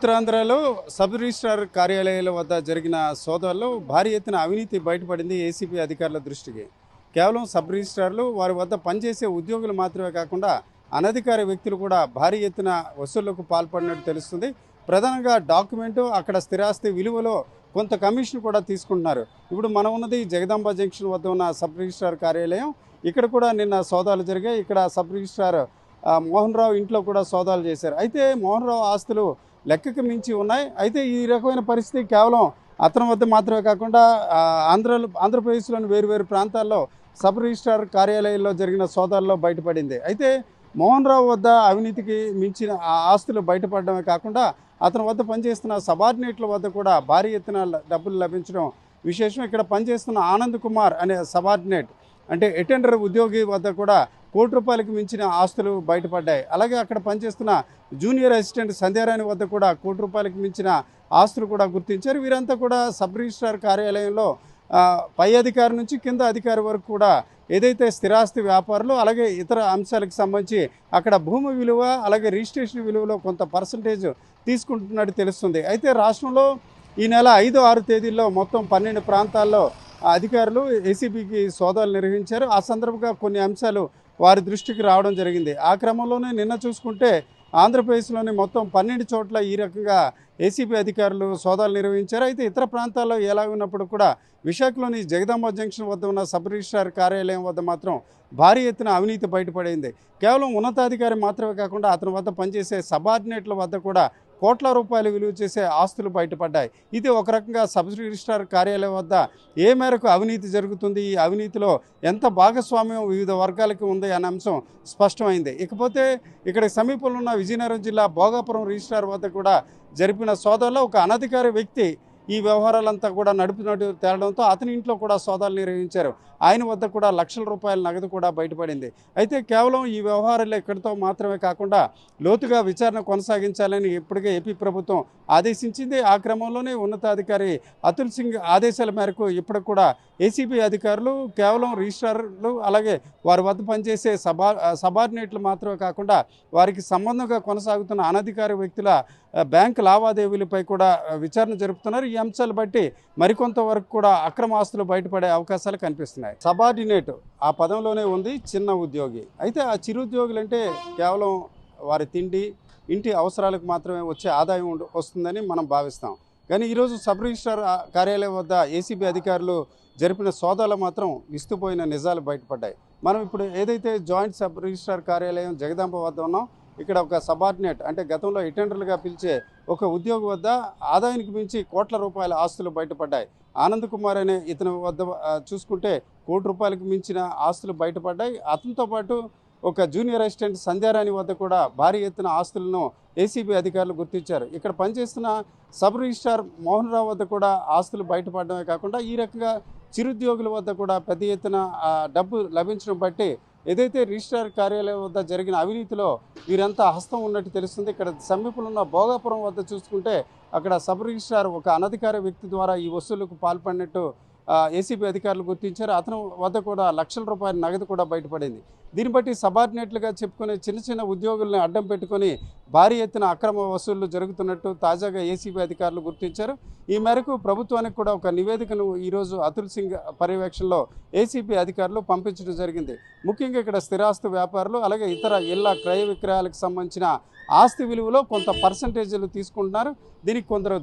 ఉత్తరాంధ్రలో sub registrar కార్యాలయాల వద్ద జరిగిన సోదాల్లో భారీ ఎత్తున అవినీతి బయటపడింది ఏసీబీ అధికారుల దృష్టికి. కేవలం సబ్ రిజిస్ట్రార్లు వారి వద్ద పనిచేసే ఉద్యోగులు మాత్రమే కాకుండా అనధికార వ్యక్తులు కూడా భారీ ఎత్తున వసూళ్లకు పాల్పడినట్టు తెలుస్తుంది. ప్రధానంగా డాక్యుమెంటు అక్కడ స్థిరాస్తి విలువలో కొంత కమిషన్ కూడా తీసుకుంటున్నారు. ఇప్పుడు మనం ఉన్నది జగదాంబ జంక్షన్ వద్ద ఉన్న సబ్ రిజిస్ట్రార్ కార్యాలయం. ఇక్కడ కూడా నిన్న సోదాలు జరిగాయి. ఇక్కడ సబ్ రిజిస్ట్రార్ మోహన్ రావు ఇంట్లో కూడా సోదాలు చేశారు. అయితే మోహన్ రావు ఆస్తులు లెక్కకు మించి ఉన్నాయి. అయితే ఈ రకమైన పరిస్థితి కేవలం అతని వద్ద మాత్రమే కాకుండా ఆంధ్రప్రదేశ్లోని వేరు ప్రాంతాల్లో సబ్ రిజిస్ట్రార్ కార్యాలయాల్లో జరిగిన సోదాల్లో బయటపడింది. అయితే మోహన్ రావు వద్ద అవినీతికి మించిన ఆస్తులు బయటపడడమే కాకుండా అతని వద్ద పనిచేస్తున్న సబార్డినేట్ల వద్ద కూడా భారీ ఎత్తున డబ్బులు లభించడం విశేషం. ఇక్కడ పనిచేస్తున్న ఆనంద్ కుమార్ అనే సబార్డినేట్ అంటే అటెండర్ ఉద్యోగి వద్ద కూడా ₹1,00,00,000 మించిన ఆస్తులు బయటపడ్డాయి. అలాగే అక్కడ పనిచేస్తున్న జూనియర్ అసిస్టెంట్ సంధ్యారాణి వద్ద కూడా ₹1,00,00,000 మించిన ఆస్తులు కూడా గుర్తించారు. వీరంతా కూడా సబ్ రిజిస్ట్రార్ కార్యాలయంలో పై అధికారి నుంచి కింద అధికారి వరకు కూడా ఏదైతే స్థిరాస్తి వ్యాపారులు అలాగే ఇతర అంశాలకు సంబంధించి అక్కడ భూమి విలువ అలాగే రిజిస్ట్రేషన్ విలువలో కొంత పర్సంటేజ్ తీసుకుంటున్నట్టు తెలుస్తుంది. అయితే రాష్ట్రంలో ఈ నెల 5, 6 తేదీల్లో మొత్తం 12 ప్రాంతాల్లో అధికారులు ఏసీబీకి సోదాలు నిర్వహించారు. ఆ సందర్భంగా కొన్ని అంశాలు వారి దృష్టికి రావడం జరిగింది. ఆ క్రమంలోనే నిన్న చూసుకుంటే ఆంధ్రప్రదేశ్లోని మొత్తం 12 చోట్ల ఈ రకంగా ఏసీబీ అధికారులు సోదాలు నిర్వహించారు. అయితే ఇతర ప్రాంతాల్లో ఎలా ఉన్నప్పుడు కూడా విశాఖలోని జగదాంబ జంక్షన్ వద్ద ఉన్న సబ్ రిజిస్ట్రార్ కార్యాలయం వద్ద మాత్రం భారీ ఎత్తున అవినీతి బయటపడింది. కేవలం ఉన్నతాధికారి మాత్రమే కాకుండా అతని వద్ద పనిచేసే సబార్డినేట్ల వద్ద కూడా ₹1,00,00,000 విలువ చేసే ఆస్తులు బయటపడ్డాయి. ఇది ఒక రకంగా సబ్ రిజిస్ట్రార్ కార్యాలయం వద్ద ఏ మేరకు అవినీతి జరుగుతుంది, ఈ అవినీతిలో ఎంత భాగస్వామ్యం వివిధ వర్గాలకి ఉంది అనే అంశం స్పష్టమైంది. ఇకపోతే ఇక్కడ సమీపంలో ఉన్న విజయనగరం జిల్లా భోగాపురం రిజిస్ట్రార్ వద్ద కూడా జరిపిన సోదాల్లో ఒక అనధికార వ్యక్తి ఈ వ్యవహారాలంతా కూడా నడుపునట్టు తేలడంతో అతని ఇంట్లో కూడా సోదాలు నిర్వహించారు. ఆయన వద్ద కూడా ₹1,00,000 నగదు కూడా బయటపడింది. అయితే కేవలం ఈ వ్యవహారాలు ఎక్కడితో మాత్రమే కాకుండా లోతుగా విచారణ కొనసాగించాలని ఇప్పటికే ఏపీ ప్రభుత్వం ఆదేశించింది. ఆ క్రమంలోనే ఉన్నతాధికారి అతుల్ సింగ్ ఆదేశాల మేరకు ఇప్పటికి కూడా ఏసీబీ అధికారులు కేవలం రిజిస్ట్రార్లు అలాగే వారి వద్ద పనిచేసే సబార్డినేట్లు మాత్రమే కాకుండా వారికి సంబంధంగా కొనసాగుతున్న అనధికార వ్యక్తుల బ్యాంకు లావాదేవీలపై కూడా విచారణ జరుపుతున్నారు. ఈ అంశాలు బట్టి మరికొంత వరకు కూడా అక్రమ ఆస్తులు బయటపడే అవకాశాలు కనిపిస్తున్నాయి. సబార్డినేట్ ఆ పదంలోనే ఉంది చిన్న ఉద్యోగి. అయితే ఆ చిరుద్యోగులు అంటే కేవలం వారి తిండి ఇంటి అవసరాలకు మాత్రమే వచ్చే ఆదాయం వస్తుందని మనం భావిస్తాం. కానీ ఈరోజు సబ్ రిజిస్ట్రార్ కార్యాలయం వద్ద ఏసీబీ అధికారులు జరిపిన సోదాలు మాత్రం విస్తుపోయిన నిజాలు బయటపడ్డాయి. మనం ఇప్పుడు ఏదైతే జాయింట్ సబ్ రిజిస్ట్రార్ కార్యాలయం జగదాంబ వద్ద ఉన్నాం, ఇక్కడ ఒక సబార్డినేట్ అంటే గతంలో అటెండర్లుగా పిలిచే ఒక ఉద్యోగి వద్ద ఆదాయానికి మించి ₹1,00,00,000 ఆస్తులు బయటపడ్డాయి. ఆనంద్ కుమార్ అనే ఇతని వద్ద చూసుకుంటే ₹1,00,00,000 మించిన ఆస్తులు బయటపడ్డాయి. అతనితో పాటు ఒక జూనియర్ అసిస్టెంట్ సంధ్యారాణి వద్ద కూడా భారీ ఎత్తున ఆస్తులను ఏసీబీ అధికారులు గుర్తించారు. ఇక్కడ పనిచేస్తున్న సబ్ రిజిస్ట్రార్ మోహన్ రావు వద్ద కూడా ఆస్తులు బయటపడడమే కాకుండా ఈ రకంగా చిరుద్యోగుల వద్ద కూడా పెద్ద ఎత్తున డబ్బు లభించడం బట్టి ఏదైతే రిజిస్ట్రార్ కార్యాలయం వద్ద జరిగిన అవినీతిలో వీరంతా హస్తం ఉన్నట్టు తెలుస్తుంది. ఇక్కడ సమీపంలో ఉన్న భోగాపురం వద్ద చూసుకుంటే అక్కడ సబ్ రిజిస్ట్రార్ ఒక అనధికార వ్యక్తి ద్వారా ఈ వసూళ్లకు పాల్పడినట్టు ఏసీబీ అధికారులు గుర్తించారు. అతని వద్ద కూడా ₹1,00,000 నగదు కూడా బయటపడింది. దీన్ని బట్టి సబార్డినేట్లుగా చెప్పుకునే చిన్న ఉద్యోగుల్ని అడ్డం పెట్టుకొని భారీ ఎత్తున అక్రమ వసూళ్లు జరుగుతున్నట్టు తాజాగా ఏసీబీ అధికారులు గుర్తించారు. ఈ మేరకు ప్రభుత్వానికి కూడా ఒక నివేదికను ఈరోజు అతుల్ సింగ్ పర్యవేక్షణలో ఏసీబీ అధికారులు పంపించడం జరిగింది. ముఖ్యంగా ఇక్కడ స్థిరాస్తి వ్యాపారులు అలాగే ఇతర ఇళ్ల క్రయ విక్రయాలకు సంబంధించిన ఆస్తి విలువలో కొంత పర్సంటేజీలు తీసుకుంటున్నారు. దీనికి కొందరు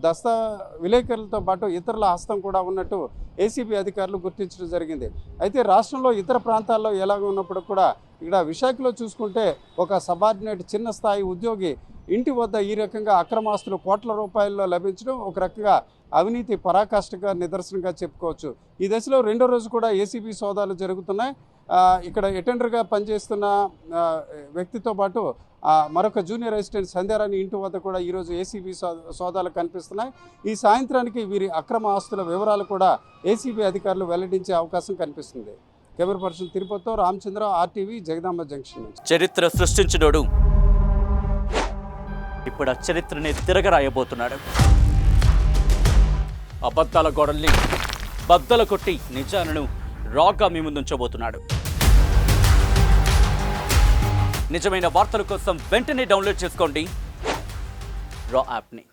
విలేకరులతో పాటు ఇతరుల హస్తం కూడా ఉన్నట్టు ఏసీబీ అధికారులు గుర్తించడం జరిగింది. అయితే రాష్ట్రంలో ఇతర ప్రాంతాల్లో ఎలాగ ఉన్నప్పుడు కూడా ఇక్కడ విశాఖలో చూసుకుంటే ఒక సబార్డినేట్ చిన్న స్థాయి ఉద్యోగి ఇంటి వద్ద ఈ రకంగా అక్రమాస్తులు ₹1,00,00,000 లభించడం ఒక రకంగా అవినీతి పరాకాష్ఠగా నిదర్శనంగా చెప్పుకోవచ్చు. ఈ దశలో రెండో రోజు కూడా ఏసీబీ సోదాలు జరుగుతున్నాయి. ఇక్కడ అటెండర్గా పనిచేస్తున్న వ్యక్తితో పాటు మరొక జూనియర్ అసిస్టెంట్ సంధ్యారాణి ఇంటి వద్ద కూడా ఈరోజు ఏసీబీ సోదాలు కనిపిస్తున్నాయి. ఈ సాయంత్రానికి వీరి అక్రమ ఆస్తుల వివరాలు కూడా ఏసీబీ అధికారులు వెల్లడించే అవకాశం కనిపిస్తుంది. కెమెరా పర్సన్ తిరుపతితో రామచంద్ర, RTV, జగదాంబ జంక్షన్. చరిత్ర సృష్టించినోడు ఇప్పుడు ఆ చరిత్రని తిరగరాయబోతున్నాడు. అబద్ధాల గోడల్ని బద్దలు కొట్టి నిజాలను రాగా మీ ముందుంచబోతున్నాడు. నిజమైన వార్తల కోసం వెంటనే డౌన్లోడ్ చేసుకోండి రా యాప్ని.